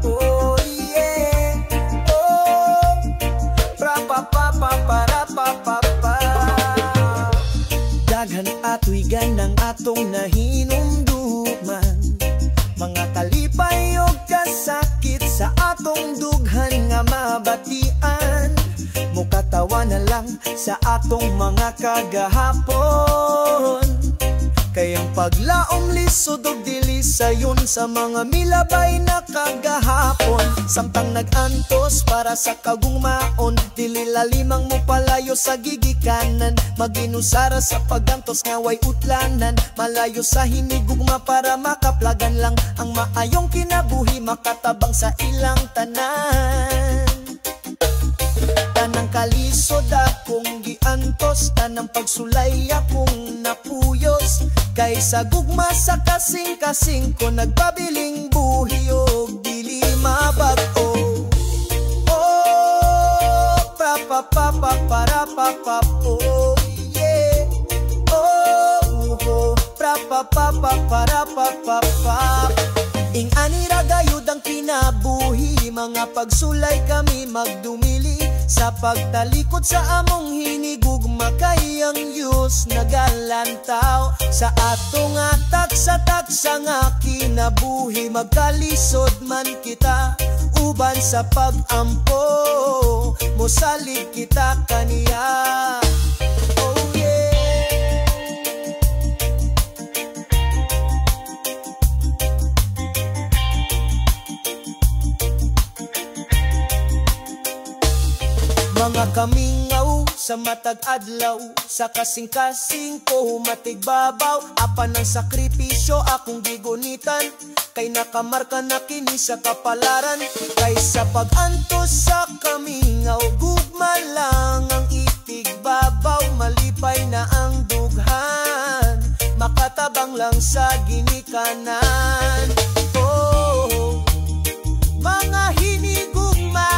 oh yeah, oh, daghan ato'y ganang atong nahinumduman, mga kalipay o kasakit sa atong dughan nga mabatian. Mukatawa na lang sa atong mga kagahapon, kayang paglaom lisod og dili sayon sa mga milabay na kagahapon. Samtang nag-antos para sa kagugmaon, dili lalimang mo palayo sa gigikanan. Maginusara sa pagantos nga way utlanan, malayo sa hinigugma para makaplagan lang ang maayong kinabuhi, makatabang sa ilang tanan. Tanang kalisod akong giantos, tanang pagsulay akong napuyos, kaysa gugma sa kasing-kasing ko nagpabiling buhi o dili mabag-o. Oh, oh yeah, oh, ing anira gayud ang kinabuhi, mga pagsulay kami magdumili sa pagtalikod sa among hinigugma, kayang Diyos nagalantaw sa atong taksa-taksa nga kinabuhi. Magkalisod man kita uban sa pag-ampo, mosalig kita kaniya. Oh yeah, mga kamingaw sa matag adlaw, sa kasing-kasing ko matigbabaw, apan ng sakripisyo akong gigunitan, kay nakamarka na kini sa kapalaran. Kaysa pag-antos sa kamingaw, gugma lang ang itigbabaw, malipay na ang dughan, makatabang lang sa ginikanan. Oh, mga hinigugma,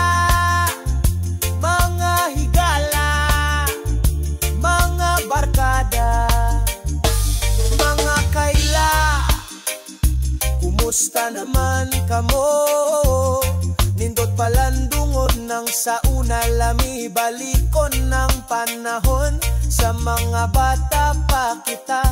mga higala, mga barkada, mga kaila, kumusta naman kamo? Nindot palandungon ng sauna, lami balikon ng panahon, sa mga bata pa kita,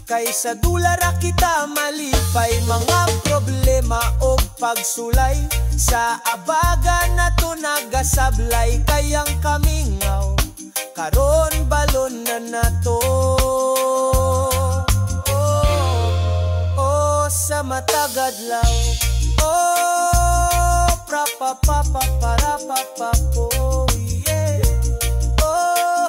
kaysa dulara kita malipay. Mga problema o pagsulay, sa abaga na to nagasablay, kayang kamingaw karon balon na nato. Oh, sa matagadlaw, oh, oh yeah, oh,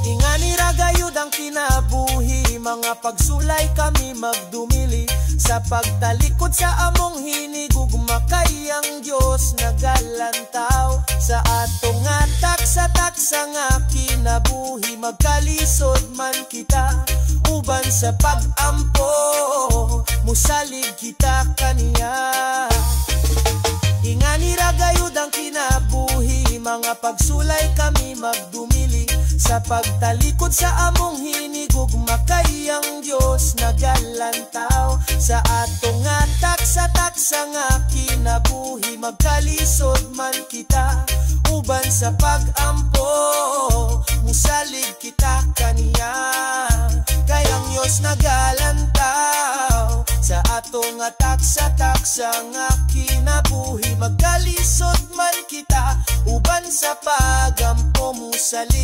ingani ragayud ang kinabuhi, mga pagsulay kami magdumili sa pagtalikod sa among hinigugma, kayang Diyos nagalantaw sa atong taksa-taksa nga kinabuhi. Magkalisod man kita uban sa pag-ampo, musalig kita kaniya. Ingani ragayud ang kinabuhi, mga pagsulay kami magdumili sa pagtalikod sa among hinigugma, kayang Diyos nagalantaw sa atong taksa-taksa nga kinabuhi. Magkalisod man kita uban sa pag-ampo, musalig kita kaniya, kayang Diyos nagalantaw sa atong taksa-taksa nga kinabuhi. Magkalisod man kita uban sa pag-ampo, musalig